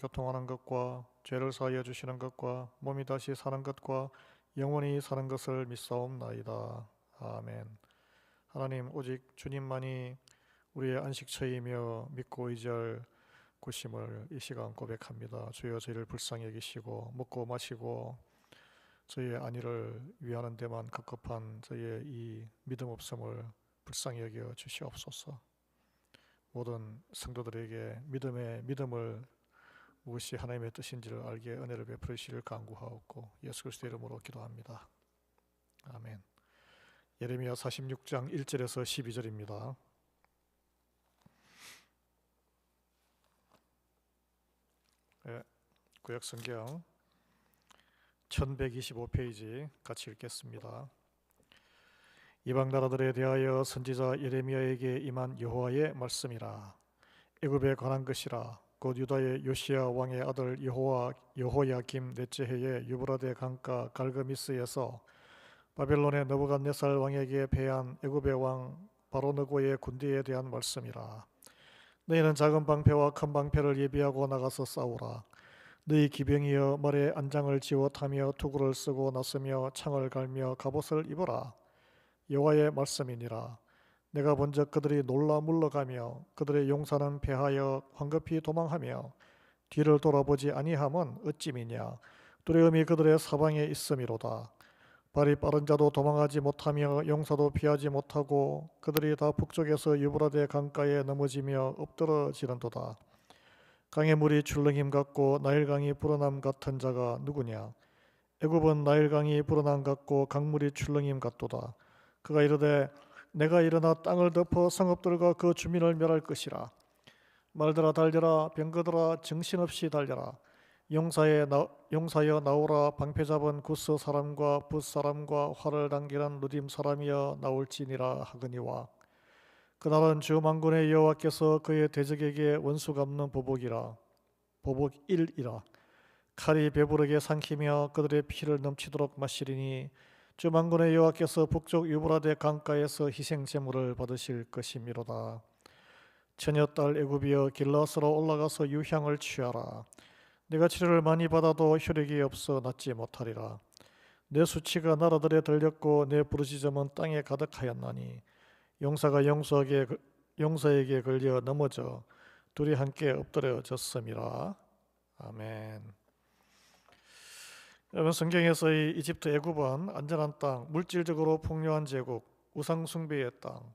교통하는 것과 죄를 사하여 주시는 것과 몸이 다시 사는 것과 영원히 사는 것을 믿사옵나이다. 아멘. 하나님, 오직 주님만이 우리의 안식처이며 믿고 의지할 곳임을 이 시간 고백합니다. 주여, 저희를 불쌍히 여기시고 먹고 마시고 저희의 안위를 위하는 데만 급급한 저희의 이 믿음 없음을 불쌍히 여겨 주시옵소서. 모든 성도들에게 믿음을 무엇이 하나님의 뜻인지를 알게 은혜를 베풀으시기를 간구하옵고 예수 그리스도의 이름으로 기도합니다. 아멘. 예레미야 46장 1절에서 12절입니다. 구약성경 1125페이지 같이 읽겠습니다. 이방 나라들에 대하여 선지자 예레미야에게 임한 여호와의 말씀이라. 애굽에 관한 것이라. 곧 유다의 요시야 왕의 아들 여호야김 넷째 해에 유브라데 강가 갈그미스에서 바벨론의 느부갓네살 왕에게 패한 애굽의 왕 바로느고의 군대에 대한 말씀이라. 너희는 작은 방패와 큰 방패를 예비하고 나가서 싸우라. 너희 기병이여 말에 안장을 지워 타며 투구를 쓰고 나서며 창을 갈며 갑옷을 입어라. 여호와의 말씀이니라. 내가 먼저 그들이 놀라 물러가며 그들의 용사는 패하여 황급히 도망하며 뒤를 돌아보지 아니함은 어찌미냐. 두려움이 그들의 사방에 있음이로다. 발이 빠른 자도 도망하지 못하며 용사도 피하지 못하고 그들이 다 북쪽에서 유브라데 강가에 넘어지며 엎드러지는도다. 강의 물이 출렁임 같고 나일강이 불어남 같은 자가 누구냐. 애굽은 나일강이 불어남 같고 강물이 출렁임 같도다. 그가 이르되 내가 일어나 땅을 덮어 성읍들과 그 주민을 멸할 것이라. 말들아 달려라. 병거들아 정신없이 달려라. 용사여 나오라. 방패 잡은 구스 사람과 붓 사람과 활을 당기는 루딤 사람이여 나올지니라 하거니와. 그날은 주 만군의 여호와께서 그의 대적에게 원수 갚는 보복이라. 보복 1이라. 칼이 배부르게 삼키며 그들의 피를 넘치도록 마시리니 주 만군의 여호와께서 북쪽 유브라데 강가에서 희생 제물을 받으실 것이미로다. 처녀딸 애굽이여 길라스로 올라가서 유향을 취하라. 내가 치료를 많이 받아도 혈액이 없어 낫지 못하리라. 내 수치가 나라들에 들렸고 내 부르짖음은 땅에 가득하였나니 용사가 용사에게 걸려 넘어져 둘이 함께 엎드려졌음이라. 아멘. 여러분, 성경에서 이 이집트 애굽은 안전한 땅, 물질적으로 풍요한 제국, 우상 숭배의 땅,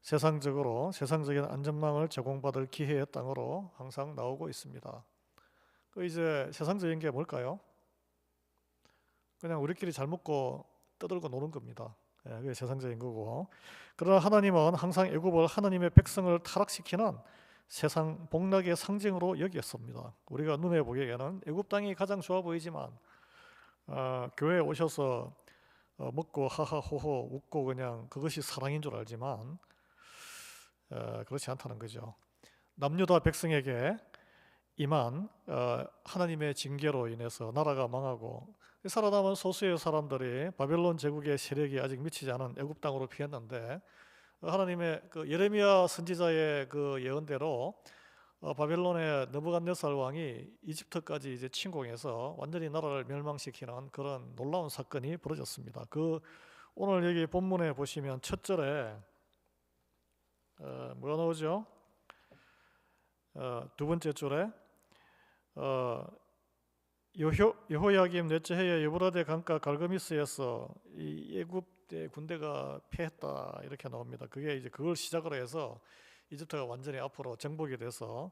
세상적인 안전망을 제공받을 기회의 땅으로 항상 나오고 있습니다. 이제 세상적인 게 뭘까요? 그냥 우리끼리 잘 먹고 떠들고 노는 겁니다. 그게 세상적인 거고. 그러나 하나님은 항상 애굽을 하나님의 백성을 타락시키는 세상 복락의 상징으로 여겼습니다. 우리가 눈에 보기에는 애굽 땅이 가장 좋아 보이지만 교회에 오셔서 먹고 하하호호 웃고 그냥 그것이 사랑인 줄 알지만 그렇지 않다는 거죠. 남유다 백성에게 임한 하나님의 징계로 인해서 나라가 망하고 살아남은 소수의 사람들이 바벨론 제국의 세력이 아직 미치지 않은 애굽 땅으로 피했는데 하나님의 그 예레미야 선지자의 그 예언대로 바벨론의 느부갓네살 왕이 이집트까지 이제 침공해서 완전히 나라를 멸망시키는 그런 놀라운 사건이 벌어졌습니다. 오늘 여기 본문에 보시면 첫 절에 뭐가 나오죠? 두 번째 줄에 여호야김 넷째 해에 유브라데 강가 갈그미스에서 이 애굽의 군대가 패했다 이렇게 나옵니다. 그게 이제 그걸 시작으로 해서 이집트가 완전히 앞으로 정복이 돼서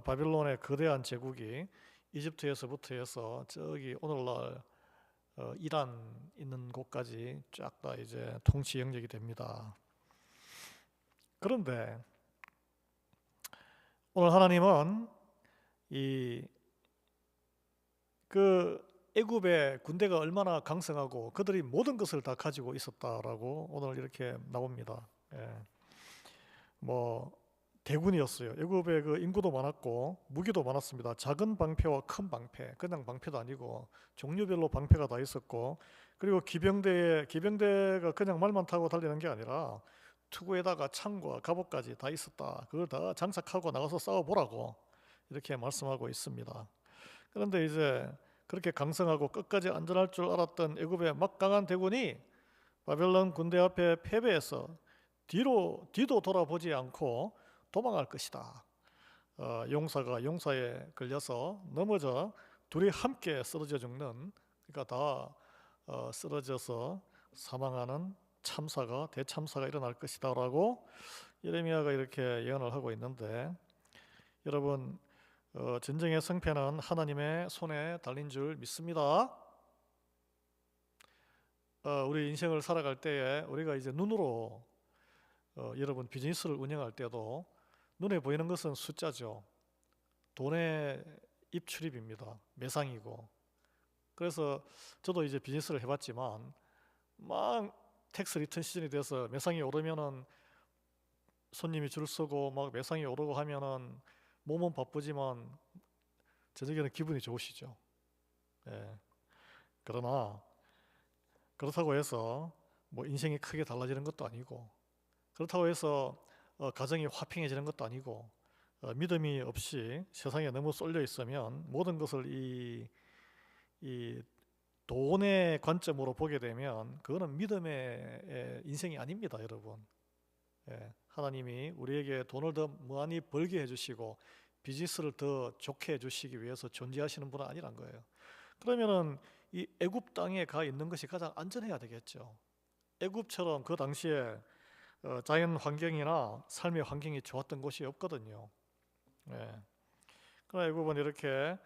바벨론의 거대한 제국이 이집트에서부터 해서 저기 오늘날 이란 있는 곳까지 쫙 다 이제 통치 영역이 됩니다. 그런데 오늘 하나님은 애굽의 군대가 얼마나 강성하고 그들이 모든 것을 다 가지고 있었다라고 오늘 이렇게 나옵니다. 대군이었어요. 애굽의 그 인구도 많았고 무기도 많았습니다. 작은 방패와 큰 방패, 그냥 방패도 아니고 종류별로 방패가 다 있었고, 그리고 기병대가 그냥 말만 타고 달리는 게 아니라 투구에다가 창과 갑옷까지 다 있었다. 그걸 다 장착하고 나가서 싸워보라고 이렇게 말씀하고 있습니다. 그런데 이제 그렇게 강성하고 끝까지 안전할 줄 알았던 애굽의 막강한 대군이 바벨론 군대 앞에 패배해서 뒤도 돌아보지 않고 도망할 것이다. 용사가 용사에 걸려서 넘어져 둘이 함께 쓰러져 죽는, 그러니까 다 쓰러져서 사망하는 대참사가 일어날 것이다라고 예레미야가 이렇게 예언을 하고 있는데, 여러분, 전쟁의 승패는 하나님의 손에 달린 줄 믿습니다. 우리 인생을 살아갈 때에 우리가 이제 눈으로 여러분 비즈니스를 운영할 때도 눈에 보이는 것은 숫자죠. 돈의 입출입입니다. 매상이고. 그래서 저도 이제 비즈니스를 해봤지만 막 텍스 리턴 시즌이 돼서 매상이 오르면은 손님이 줄 서고 막 매상이 오르고 하면은 몸은 바쁘지만 저녁에는 기분이 좋으시죠. 예. 그러나 그렇다고 해서 뭐 인생이 크게 달라지는 것도 아니고, 그렇다고 해서 가정이 화평해지는 것도 아니고, 믿음이 없이 세상에 너무 쏠려 있으면 모든 것을 이 돈의 관점으로 보게 되면 그거는 믿음의 인생이 아닙니다, 여러분. 예, 하나님이 우리에게 돈을 더 많이 벌게 해주시고 비즈니스를 더 좋게 해주시기 위해서 존재하시는 분은 아니란 거예요. 그러면은 이 애굽 땅에 가 있는 것이 가장 안전해야 되겠죠. 애굽처럼 그 당시에 자연 환경이나 삶의 환경이 좋았던 곳이 없거든요. 예. 그러나 애굽은 이렇게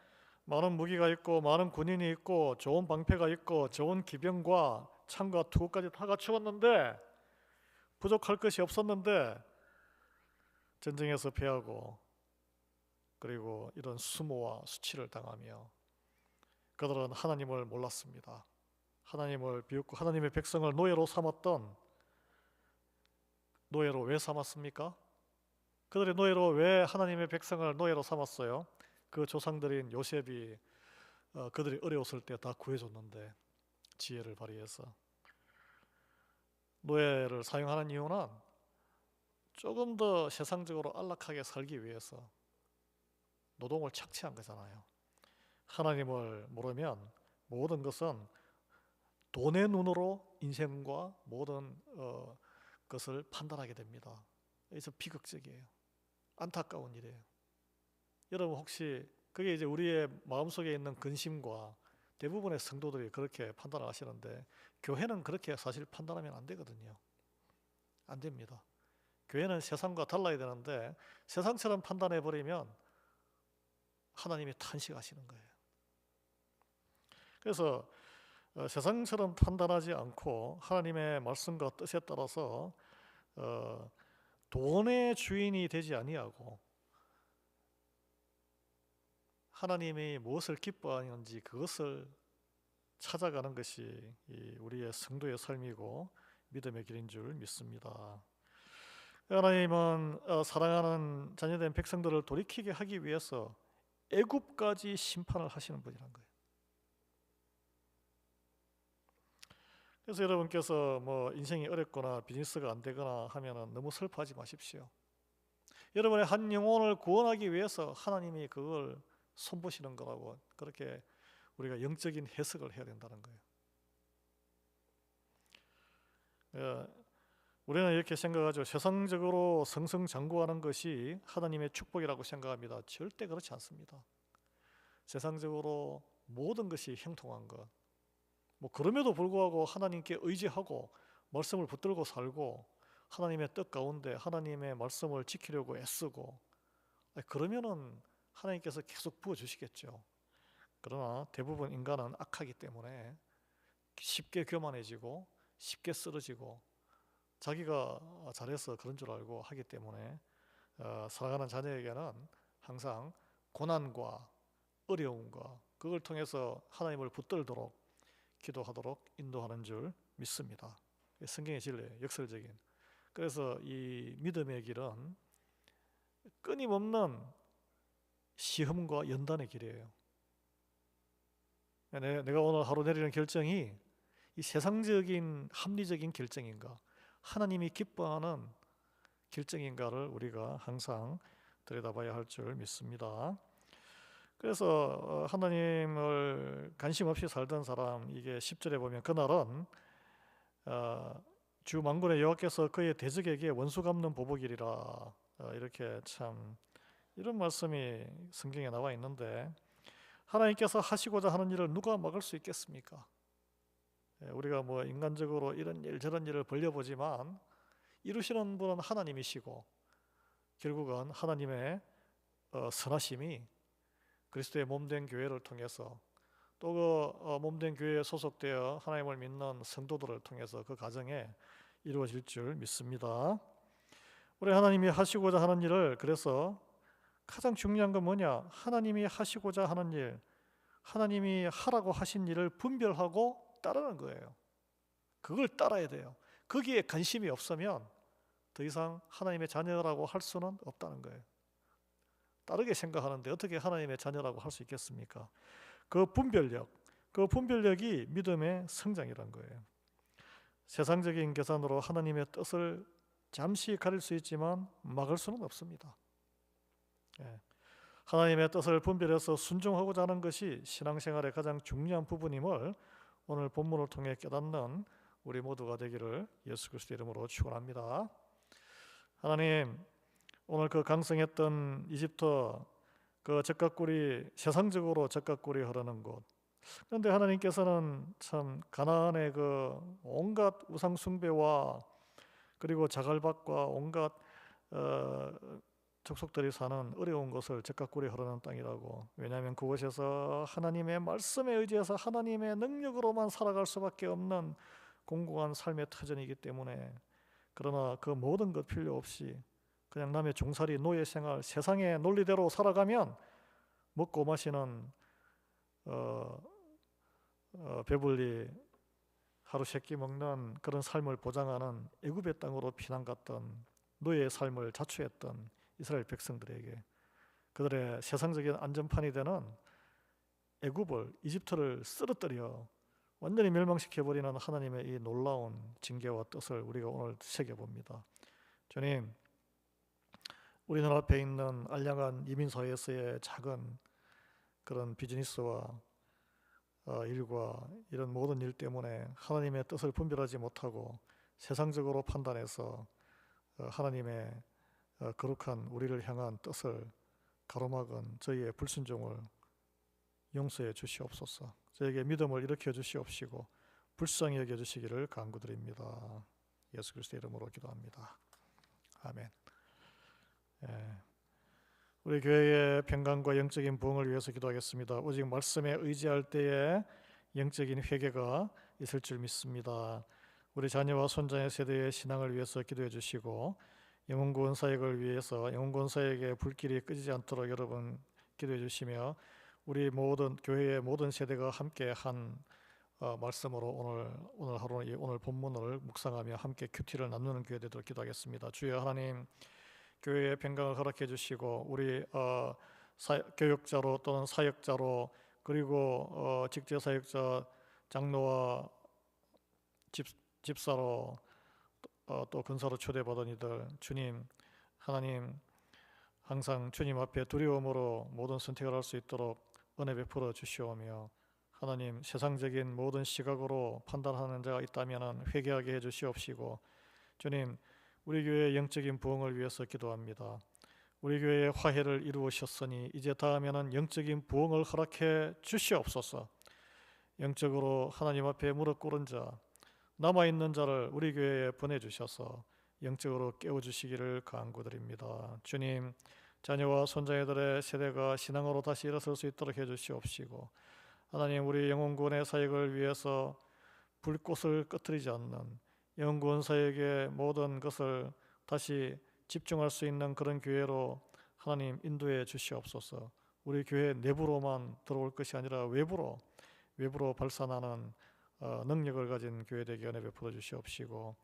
많은 무기가 있고 많은 군인이 있고 좋은 방패가 있고 좋은 기병과 창과 투구까지 다 갖추었는데, 부족할 것이 없었는데 전쟁에서 패하고 그리고 이런 수모와 수치를 당하며 그들은 하나님을 몰랐습니다. 하나님을 비웃고 하나님의 백성을 노예로 삼았던, 노예로 왜 삼았습니까? 그들의 노예로 왜 하나님의 백성을 노예로 삼았어요? 그 조상들인 요셉이 그들이 어려웠을 때 다 구해줬는데, 지혜를 발휘해서. 노예를 사용하는 이유는 조금 더 세상적으로 안락하게 살기 위해서 노동을 착취한 거잖아요. 하나님을 모르면 모든 것은 돈의 눈으로 인생과 모든 것을 판단하게 됩니다. 그래서 비극적이에요. 안타까운 일이에요. 여러분 혹시 그게 이제 우리의 마음속에 있는 근심과 대부분의 성도들이 그렇게 판단을 하시는데, 교회는 그렇게 사실 판단하면 안 되거든요. 안 됩니다. 교회는 세상과 달라야 되는데 세상처럼 판단해 버리면 하나님이 탄식하시는 거예요. 그래서 세상처럼 판단하지 않고 하나님의 말씀과 뜻에 따라서 돈의 주인이 되지 아니하고 하나님이 무엇을 기뻐하는지 그것을 찾아가는 것이 우리의 성도의 삶이고 믿음의 길인 줄 믿습니다. 하나님은 사랑하는 자녀된 백성들을 돌이키게 하기 위해서 애굽까지 심판을 하시는 분이란 거예요. 그래서 여러분께서 뭐 인생이 어렵거나 비즈니스가 안 되거나 하면은 너무 슬퍼하지 마십시오. 여러분의 한 영혼을 구원하기 위해서 하나님이 그걸 손보시는 거라고, 그렇게 우리가 영적인 해석을 해야 된다는 거예요. 우리는 이렇게 생각하죠. 세상적으로 승승장구하는 것이 하나님의 축복이라고 생각합니다. 절대 그렇지 않습니다. 세상적으로 모든 것이 형통한 것, 뭐 그럼에도 불구하고 하나님께 의지하고 말씀을 붙들고 살고 하나님의 뜻 가운데 하나님의 말씀을 지키려고 애쓰고, 그러면은 하나님께서 계속 부어주시겠죠. 그러나 대부분 인간은 악하기 때문에 쉽게 교만해지고 쉽게 쓰러지고 자기가 잘해서 그런 줄 알고 하기 때문에 사랑하는 자녀에게는 항상 고난과 어려움과 그걸 통해서 하나님을 붙들도록 기도하도록 인도하는 줄 믿습니다. 성경의 진리예요. 역설적인. 그래서 이 믿음의 길은 끊임없는 시험과 연단의 길이에요. 내가 오늘 하루 내리는 결정이 이 세상적인 합리적인 결정인가, 하나님이 기뻐하는 결정인가를 우리가 항상 들여다봐야 할 줄 믿습니다. 그래서 하나님을 관심 없이 살던 사람, 이게 10절에 보면 그날은 주 만군의 여호와께서 그의 대적에게 원수 갚는 보복이리라. 이렇게 참 이런 말씀이 성경에 나와 있는데, 하나님께서 하시고자 하는 일을 누가 막을 수 있겠습니까? 우리가 뭐 인간적으로 이런 일 저런 일을 벌려보지만 이루시는 분은 하나님이시고, 결국은 하나님의 선하심이 그리스도의 몸된 교회를 통해서, 또 그 몸된 교회에 소속되어 하나님을 믿는 성도들을 통해서 그 가정에 이루어질 줄 믿습니다. 우리 하나님이 하시고자 하는 일을, 그래서 가장 중요한 건 뭐냐? 하나님이 하시고자 하는 일, 하나님이 하라고 하신 일을 분별하고 따르는 거예요. 그걸 따라야 돼요. 거기에 관심이 없으면 더 이상 하나님의 자녀라고 할 수는 없다는 거예요. 다르게 생각하는데 어떻게 하나님의 자녀라고 할 수 있겠습니까? 그 분별력이 믿음의 성장이란 거예요. 세상적인 계산으로 하나님의 뜻을 잠시 가릴 수 있지만 막을 수는 없습니다. 하나님의 뜻을 분별해서 순종하고자 하는 것이 신앙생활의 가장 중요한 부분임을 오늘 본문을 통해 깨닫는 우리 모두가 되기를 예수 그리스도 이름으로 축원합니다. 하나님, 오늘 그 강성했던 이집트, 그 젖가꿀이, 세상적으로 젖가꿀이 흐르는 곳, 그런데 하나님께서는 참 가나안의 그 온갖 우상 숭배와 그리고 자갈밭과 온갖 족속들이 사는 어려운 곳을 젖가꿀이 흐르는 땅이라고, 왜냐하면 그곳에서 하나님의 말씀에 의지해서 하나님의 능력으로만 살아갈 수밖에 없는 공공한 삶의 터전이기 때문에, 그러나 그 모든 것 필요 없이 그냥 남의 종살이 노예 생활, 세상의 논리대로 살아가면 먹고 마시는 배불리 하루 세끼 먹는 그런 삶을 보장하는 애굽의 땅으로 피난 갔던 노예의 삶을 자초했던 이스라엘 백성들에게 그들의 세상적인 안전판이 되는 애굽을, 이집트를 쓰러뜨려 완전히 멸망시켜버리는 하나님의 이 놀라운 징계와 뜻을 우리가 오늘 새겨봅니다. 주님, 우리 눈앞에 있는 알량한 이민사회에서의 작은 그런 비즈니스와 일과 이런 모든 일 때문에 하나님의 뜻을 분별하지 못하고 세상적으로 판단해서 하나님의 거룩한 우리를 향한 뜻을 가로막은 저희의 불순종을 용서해 주시옵소서. 저에게 믿음을 일으켜 주시옵시고 불쌍히 여겨 주시기를 간구드립니다. 예수 그리스도의 이름으로 기도합니다. 아멘. 우리 교회의 평강과 영적인 부흥을 위해서 기도하겠습니다. 오직 말씀에 의지할 때에 영적인 회개가 있을 줄 믿습니다. 우리 자녀와 손자의 세대의 신앙을 위해서 기도해 주시고, 영혼구원 사역을 위해서 영혼구원 사역의 불길이 끄지지 않도록 여러분 기도해 주시며, 우리 모든 교회의 모든 세대가 함께 한 말씀으로 오늘 하루 오늘 본문을 묵상하며 함께 큐티를 나누는 교회 되도록 기도하겠습니다. 주여 하나님, 교회의 평강을 허락해 주시고 우리 교육자로 또는 사역자로, 그리고 직제 사역자, 장로와 집사로 또 근사로 초대받은 이들, 주님 하나님, 항상 주님 앞에 두려움으로 모든 선택을 할 수 있도록 은혜 베풀어 주시오며, 하나님 세상적인 모든 시각으로 판단하는 자가 있다면 회개하게 해주시옵시고, 주님 우리 교회의 영적인 부흥을 위해서 기도합니다. 우리 교회의 화해를 이루으셨으니 이제 다음에는 영적인 부흥을 허락해 주시옵소서. 영적으로 하나님 앞에 무릎 꿇은 자, 남아있는 자를 우리 교회에 보내주셔서 영적으로 깨워주시기를 간구드립니다. 주님, 자녀와 손자녀들의 세대가 신앙으로 다시 일어설 수 있도록 해주시옵시고, 하나님 우리 영혼구원의 사역을 위해서 불꽃을 꺼트리지 않는 영혼구원 사역의 모든 것을 다시 집중할 수 있는 그런 교회로 하나님 인도해 주시옵소서. 우리 교회 내부로만 들어올 것이 아니라 외부로 발산하는 능력을 가진 교회 되게 은혜 베풀어 주시옵시고,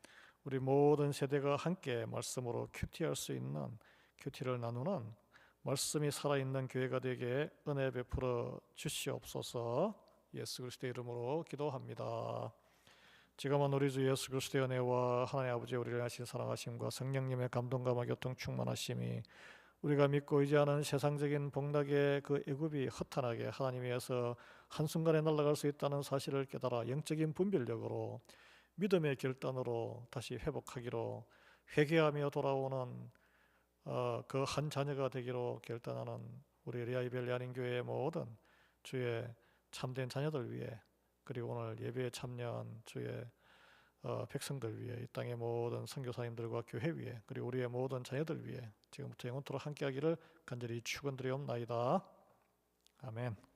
우리 모든 세대가 함께 말씀으로 큐티할 수 있는, 큐티를 나누는 말씀이 살아있는 교회가 되게 은혜 베풀어 주시옵소서. 예수 그리스도의 이름으로 기도합니다. 지금은 우리 주 예수 그리스도의 은혜와 하나님 아버지 우리를 하신 사랑하심과 성령님의 감동감화 교통 충만하심이 우리가 믿고 의지하는 세상적인 복락의 그 애굽이 허탄하게 하나님에 의해서 한순간에 날아갈 수 있다는 사실을 깨달아 영적인 분별력으로 믿음의 결단으로 다시 회복하기로 회개하며 돌아오는 그 한 자녀가 되기로 결단하는 우리 리아이벨 야린교회의 모든 주의 참된 자녀들 위해, 그리고 오늘 예배에 참여한 주의 백성들 위해, 이 땅의 모든 선교사님들과 교회 위해, 그리고 우리의 모든 자녀들 위해 지금부터 영원토록 함께하기를 간절히 축원드리옵나이다. 아멘.